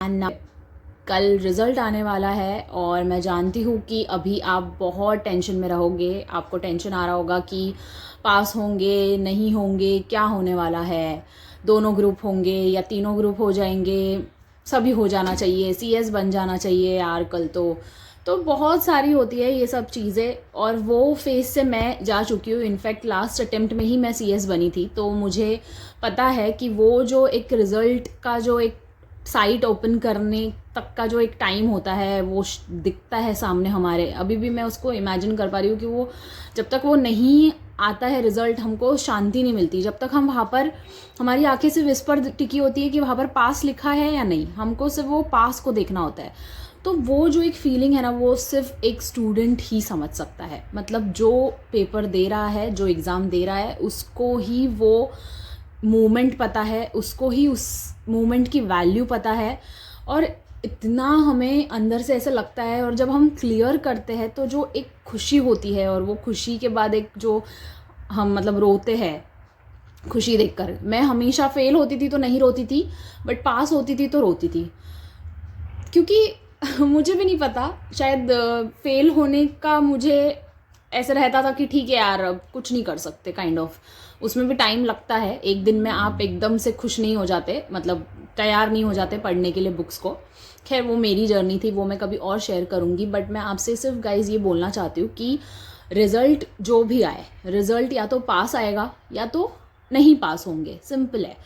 And कल result आने वाला है और मैं जानती हूँ कि अभी आप बहुत टेंशन में रहोगे। आपको टेंशन आ रहा होगा कि पास होंगे नहीं होंगे, क्या होने वाला है, दोनों ग्रुप होंगे या तीनों ग्रुप हो जाएंगे, सभी हो जाना चाहिए, सीएस बन जाना चाहिए यार कल तो बहुत सारी होती है ये सब चीज़ें। और वो फेज़ से मैं जा चुकी हूँ। इनफैक्ट लास्ट अटेम्प्ट में ही मैं सीएस बनी थी, तो मुझे पता है कि वो जो एक रिज़ल्ट का जो एक साइट ओपन करने तक का जो एक टाइम होता है वो दिखता है सामने हमारे। अभी भी मैं उसको इमेजिन कर पा रही हूँ कि वो जब तक वो नहीं आता है रिज़ल्ट, हमको शांति नहीं मिलती। जब तक हम वहाँ पर, हमारी आंखें से विस्पर टिकी होती है कि वहाँ पर पास लिखा है या नहीं, हमको सिर्फ वो पास को देखना होता है। तो वो जो एक फीलिंग है ना, वो सिर्फ एक स्टूडेंट ही समझ सकता है। मतलब जो पेपर दे रहा है, जो एग्ज़ाम दे रहा है, उसको ही वो मोमेंट पता है, उसको ही उस मोमेंट की वैल्यू पता है। और इतना हमें अंदर से ऐसा लगता है, और जब हम क्लियर करते हैं तो जो एक खुशी होती है, और वो खुशी के बाद एक जो हम मतलब रोते हैं खुशी देखकर। मैं हमेशा फेल होती थी तो नहीं रोती थी, बट पास होती थी तो रोती थी, क्योंकि मुझे भी नहीं पता, शायद फेल होने का मुझे ऐसा रहता था कि ठीक है यार अब कुछ नहीं कर सकते काइंड ऑफ। उसमें भी टाइम लगता है, एक दिन में आप एकदम से खुश नहीं हो जाते, मतलब तैयार नहीं हो जाते पढ़ने के लिए बुक्स को। खैर वो मेरी जर्नी थी, वो मैं कभी और शेयर करूँगी। बट मैं आपसे सिर्फ गाइज ये बोलना चाहती हूँ कि रिज़ल्ट जो भी आए, रिज़ल्ट या तो पास आएगा या तो नहीं पास होंगे, सिंपल है।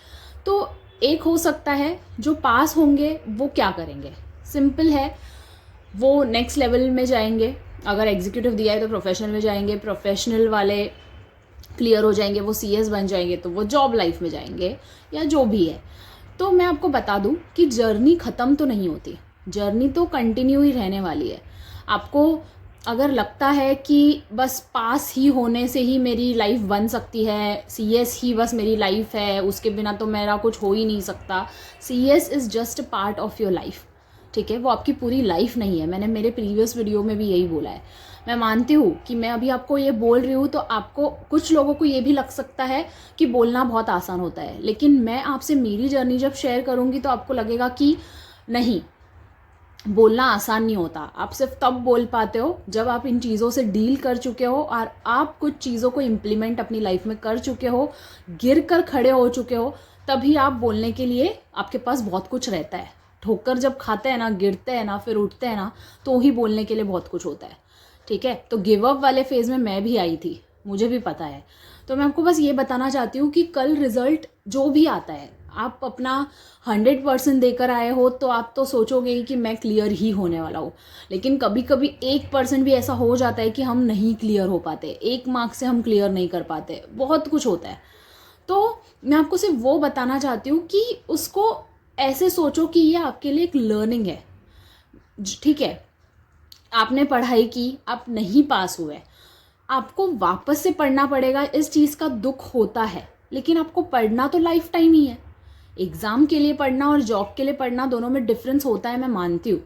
तो एक हो सकता है जो पास होंगे वो क्या करेंगे, सिंपल है, वो नेक्स्ट लेवल में जाएंगे। अगर एग्जीक्यूटिव दिया है तो प्रोफेशनल में जाएंगे, प्रोफेशनल वाले क्लियर हो जाएंगे, वो सीएस बन जाएंगे तो वो जॉब लाइफ में जाएंगे, या जो भी है। तो मैं आपको बता दूं कि जर्नी ख़त्म तो नहीं होती, जर्नी तो कंटिन्यू ही रहने वाली है। आपको अगर लगता है कि बस पास ही होने से ही मेरी लाइफ बन सकती है, सीएस ही बस मेरी लाइफ है, उसके बिना तो मेरा कुछ हो ही नहीं सकता, CS is just a part of your life, ठीक है, वो आपकी पूरी लाइफ नहीं है। मैंने मेरे प्रीवियस वीडियो में भी यही बोला है। मैं मानती हूँ कि मैं अभी आपको ये बोल रही हूँ तो आपको, कुछ लोगों को ये भी लग सकता है कि बोलना बहुत आसान होता है, लेकिन मैं आपसे मेरी जर्नी जब शेयर करूँगी तो आपको लगेगा कि नहीं, बोलना आसान नहीं होता। आप सिर्फ तब बोल पाते हो जब आप इन चीज़ों से डील कर चुके हो, और आप कुछ चीज़ों को इम्प्लीमेंट अपनी लाइफ में कर चुके हो, गिर कर खड़े हो चुके हो, तभी आप बोलने के लिए आपके पास बहुत कुछ रहता है। ठोकर जब खाते हैं ना, गिरते हैं ना, फिर उठते हैं ना, तो ही बोलने के लिए बहुत कुछ होता है, ठीक है। तो गिव अप वाले फेज़ में मैं भी आई थी, मुझे भी पता है। तो मैं आपको बस ये बताना चाहती हूँ कि कल रिज़ल्ट जो भी आता है, आप अपना 100% देकर आए हो तो आप तो सोचोगे ही कि मैं क्लियर ही होने वाला हूँ। लेकिन कभी कभी 1% भी ऐसा हो जाता है कि हम नहीं क्लियर हो पाते, 1 मार्क्स से हम क्लियर नहीं कर पाते, बहुत कुछ होता है। तो मैं आपको सिर्फ वो बताना चाहती हूँ कि उसको ऐसे सोचो कि ये आपके लिए एक लर्निंग है, ठीक है। आपने पढ़ाई की, आप नहीं पास हुए, आपको वापस से पढ़ना पड़ेगा, इस चीज़ का दुख होता है, लेकिन आपको पढ़ना तो लाइफ टाइम ही है। एग्ज़ाम के लिए पढ़ना और जॉब के लिए पढ़ना, दोनों में डिफरेंस होता है, मैं मानती हूँ।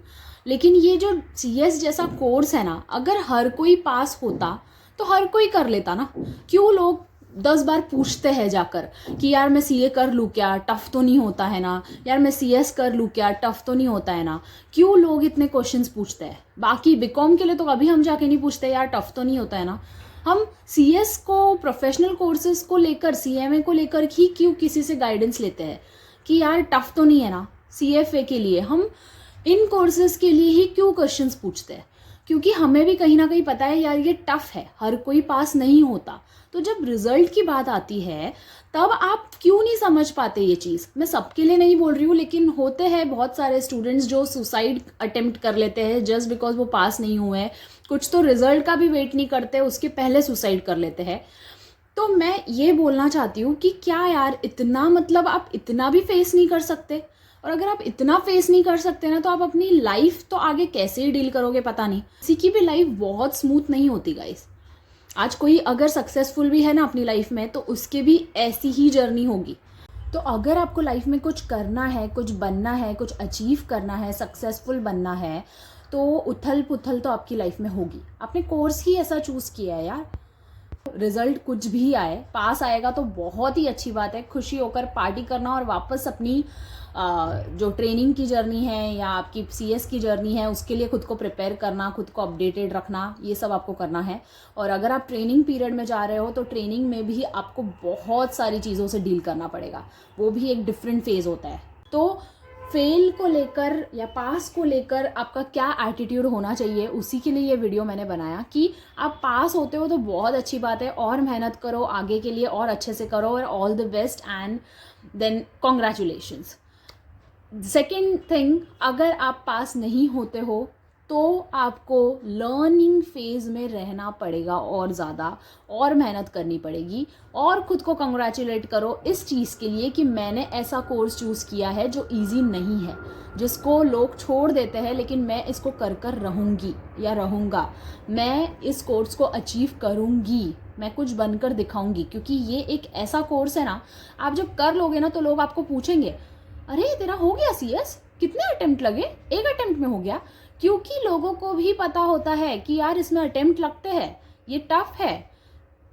लेकिन ये जो सीएस जैसा कोर्स है ना, अगर हर कोई पास होता तो हर कोई कर लेता ना। क्यों लोग 10 बार पूछते हैं जाकर कि यार मैं सीए कर लूँ क्या, टफ तो नहीं होता है ना, यार मैं सीएस कर लूँ क्या, टफ तो नहीं होता है ना। क्यों लोग इतने क्वेश्चंस पूछते हैं? बाकी बीकॉम के लिए तो कभी हम जाके नहीं पूछते यार टफ तो नहीं होता है ना। हम सीएस को, प्रोफेशनल कोर्सेज को लेकर, सीएमए को लेकर ही क्यों किसी से गाइडेंस लेते हैं कि यार टफ तो नहीं है ना। सीएफए के लिए हम इन कोर्सेज के लिए ही क्यों क्वेश्चंस पूछते हैं? क्योंकि हमें भी कहीं ना कहीं पता है यार ये टफ है, हर कोई पास नहीं होता। तो जब रिजल्ट की बात आती है तब आप क्यों नहीं समझ पाते ये चीज़? मैं सबके लिए नहीं बोल रही हूँ, लेकिन होते हैं बहुत सारे स्टूडेंट्स जो सुसाइड अटेम्प्ट कर लेते हैं जस्ट बिकॉज वो पास नहीं हुए हैं। कुछ तो रिजल्ट का भी वेट नहीं करते, उसके पहले सुसाइड कर लेते हैं। तो मैं ये बोलना चाहती हूँ कि क्या यार इतना, मतलब आप इतना भी फेस नहीं कर सकते? और अगर आप इतना फेस नहीं कर सकते ना, तो आप अपनी लाइफ तो आगे कैसे ही डील करोगे पता नहीं। किसी की भी लाइफ बहुत स्मूथ नहीं होती गाइस। आज कोई अगर सक्सेसफुल भी है ना अपनी लाइफ में, तो उसके भी ऐसी ही जर्नी होगी। तो अगर आपको लाइफ में कुछ करना है, कुछ बनना है, कुछ अचीव करना है, सक्सेसफुल बनना है, तो उथल पुथल तो आपकी लाइफ में होगी। आपने कोर्स ही ऐसा चूज़ किया है यार, रिजल्ट कुछ भी आए, पास आएगा तो बहुत ही अच्छी बात है, खुशी होकर पार्टी करना और वापस अपनी जो ट्रेनिंग की जर्नी है या आपकी सीएस की जर्नी है उसके लिए खुद को प्रिपेयर करना, खुद को अपडेटेड रखना, ये सब आपको करना है। और अगर आप ट्रेनिंग पीरियड में जा रहे हो तो ट्रेनिंग में भी आपको बहुत सारी चीज़ों से डील करना पड़ेगा, वो भी एक डिफरेंट फेज़ होता है। तो फेल को लेकर या पास को लेकर आपका क्या एटीट्यूड होना चाहिए, उसी के लिए ये वीडियो मैंने बनाया कि आप पास होते हो तो बहुत अच्छी बात है, और मेहनत करो आगे के लिए और अच्छे से करो, और all the best and then congratulations. Second thing, अगर आप पास नहीं होते हो तो आपको लर्निंग फेज़ में रहना पड़ेगा और ज़्यादा, और मेहनत करनी पड़ेगी, और ख़ुद को कंग्रेचुलेट करो इस चीज़ के लिए कि मैंने ऐसा कोर्स चूज़ किया है जो इजी नहीं है, जिसको लोग छोड़ देते हैं, लेकिन मैं इसको कर कर रहूँगी या रहूँगा, मैं इस कोर्स को अचीव करूँगी, मैं कुछ बनकर दिखाऊँगी। क्योंकि ये एक ऐसा कोर्स है ना, आप जब कर लोगे ना तो लोग आपको पूछेंगे, अरे तेरा हो गया सीएस, कितने अटेम्प्ट लगे, एक अटेम्प्ट में हो गया। क्योंकि लोगों को भी पता होता है कि यार इसमें अटेम्प्ट लगते हैं, ये टफ है।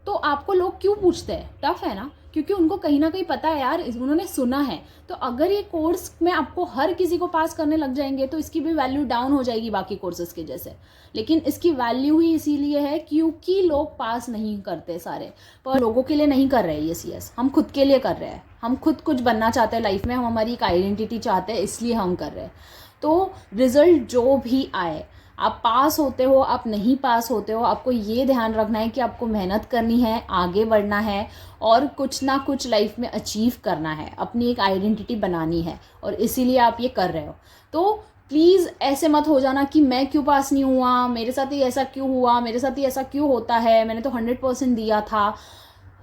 तो आपको लोग क्यों पूछते हैं, टफ है ना, क्योंकि उनको कहीं ना कहीं पता है यार, उन्होंने सुना है। तो अगर ये कोर्स में आपको हर किसी को पास करने लग जाएंगे तो इसकी भी वैल्यू डाउन हो जाएगी बाकी कोर्सेज के जैसे। लेकिन इसकी वैल्यू ही इसीलिए है क्योंकि लोग पास नहीं करते सारे, पर लोगों के लिए नहीं कर रहे ये सीएस, हम खुद के लिए कर रहे हैं। हम खुद कुछ बनना चाहते हैं लाइफ में, हम हमारी एक आइडेंटिटी चाहते हैं, इसलिए हम कर रहे हैं। तो रिजल्ट जो भी आए, आप पास होते हो, आप नहीं पास होते हो, आपको ये ध्यान रखना है कि आपको मेहनत करनी है, आगे बढ़ना है, और कुछ ना कुछ लाइफ में अचीव करना है, अपनी एक आइडेंटिटी बनानी है, और इसीलिए आप ये कर रहे हो। तो प्लीज़ ऐसे मत हो जाना कि मैं क्यों पास नहीं हुआ, मेरे साथ ही ऐसा क्यों हुआ, मेरे साथ ही ऐसा क्यों होता है, मैंने तो 100% दिया था।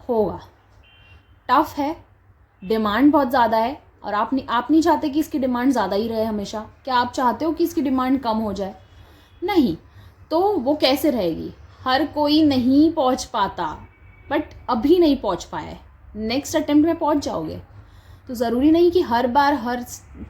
होगा, टफ है, डिमांड बहुत ज़्यादा है, और आप नहीं चाहते कि इसकी डिमांड ज़्यादा ही रहे हमेशा। क्या आप चाहते हो कि इसकी डिमांड कम हो जाए? नहीं। तो वो कैसे रहेगी? हर कोई नहीं पहुंच पाता, बट अभी नहीं पहुंच पाए, नेक्स्ट अटेम्प्ट में पहुंच जाओगे। तो ज़रूरी नहीं कि हर बार हर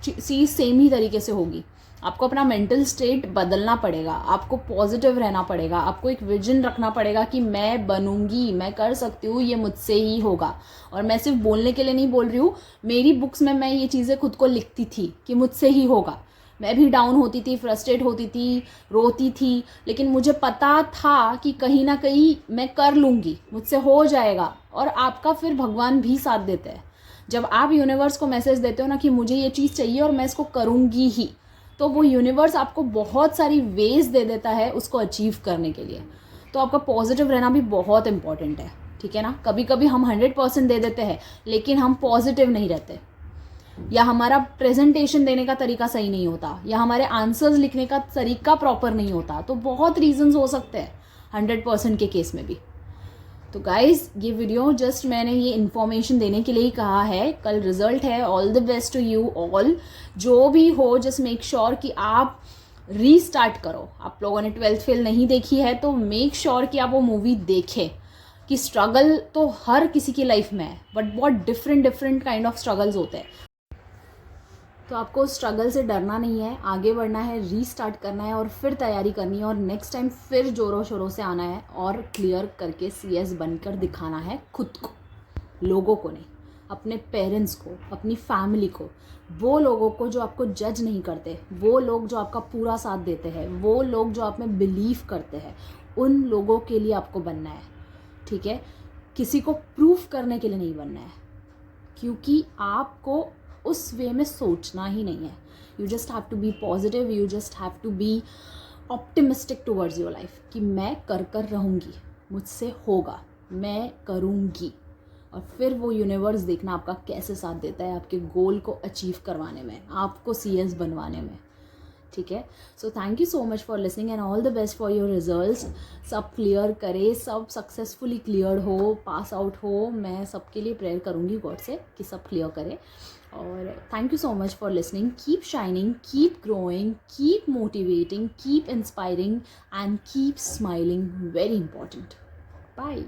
चीज़ सेम ही तरीके से होगी। आपको अपना मेंटल स्टेट बदलना पड़ेगा, आपको पॉजिटिव रहना पड़ेगा, आपको एक विजन रखना पड़ेगा कि मैं बनूंगी, मैं कर सकती हूँ, ये मुझसे ही होगा। और मैं सिर्फ बोलने के लिए नहीं बोल रही हूँ, मेरी बुक्स में मैं ये चीज़ें खुद को लिखती थी कि मुझसे ही होगा। मैं भी डाउन होती थी, फ्रस्ट्रेट होती थी, रोती थी, लेकिन मुझे पता था कि कहीं ना कहीं मैं कर लूँगी, मुझसे हो जाएगा। और आपका फिर भगवान भी साथ देते हैं। जब आप यूनिवर्स को मैसेज देते हो ना कि मुझे ये चीज़ चाहिए और मैं इसको करूँगी ही, तो वो यूनिवर्स आपको बहुत सारी वेज दे देता है उसको अचीव करने के लिए। तो आपका पॉजिटिव रहना भी बहुत इंपॉर्टेंट है, ठीक है ना। कभी कभी हम 100% दे देते हैं, लेकिन हम पॉजिटिव नहीं रहते, या हमारा प्रेजेंटेशन देने का तरीका सही नहीं होता, या हमारे आंसर्स लिखने का तरीका प्रॉपर नहीं होता। तो बहुत रीजंस हो सकते हैं 100% के केस में भी। तो गाइज, ये वीडियो जस्ट मैंने ये इन्फॉर्मेशन देने के लिए ही कहा है। कल रिजल्ट है, all the best to you all. जो भी हो, जस्ट मेक श्योर कि आप रीस्टार्ट करो। आप लोगों ने 12th फेल नहीं देखी है तो मेक श्योर कि आप वो मूवी देखें। कि स्ट्रगल तो हर किसी की लाइफ में है, बट बहुत डिफरेंट काइंड ऑफ स्ट्रगल्स होते हैं। तो आपको स्ट्रगल से डरना नहीं है, आगे बढ़ना है, रीस्टार्ट करना है, और फिर तैयारी करनी है, और नेक्स्ट टाइम फिर जोरों शोरों से आना है, और क्लियर करके सीएस बनकर दिखाना है खुद को, लोगों को नहीं, अपने पेरेंट्स को, अपनी फैमिली को, वो लोगों को जो आपको जज नहीं करते, वो लोग जो आपका पूरा साथ देते हैं, वो लोग जो आप में बिलीव करते हैं, उन लोगों के लिए आपको बनना है, ठीक है। किसी को प्रूफ करने के लिए नहीं बनना है, क्योंकि आपको उस वे में सोचना ही नहीं है। You just have to be positive, you just have to be optimistic towards your life कि मैं कर रहूँगी, मुझसे होगा, मैं करूँगी। और फिर वो यूनिवर्स देखना आपका कैसे साथ देता है आपके गोल को अचीव करवाने में, आपको सीएस बनवाने में, ठीक है। So thank you so much for listening and all the best for your results. सब क्लियर करे, सब सक्सेसफुली क्लियर हो, पास आउट हो। मैं सबके लिए प्रेयर करूँगी गॉड से कि सब क्लियर करे। और thank you so much for listening. Keep shining, keep growing, keep motivating, keep inspiring and keep smiling. Very important. Bye.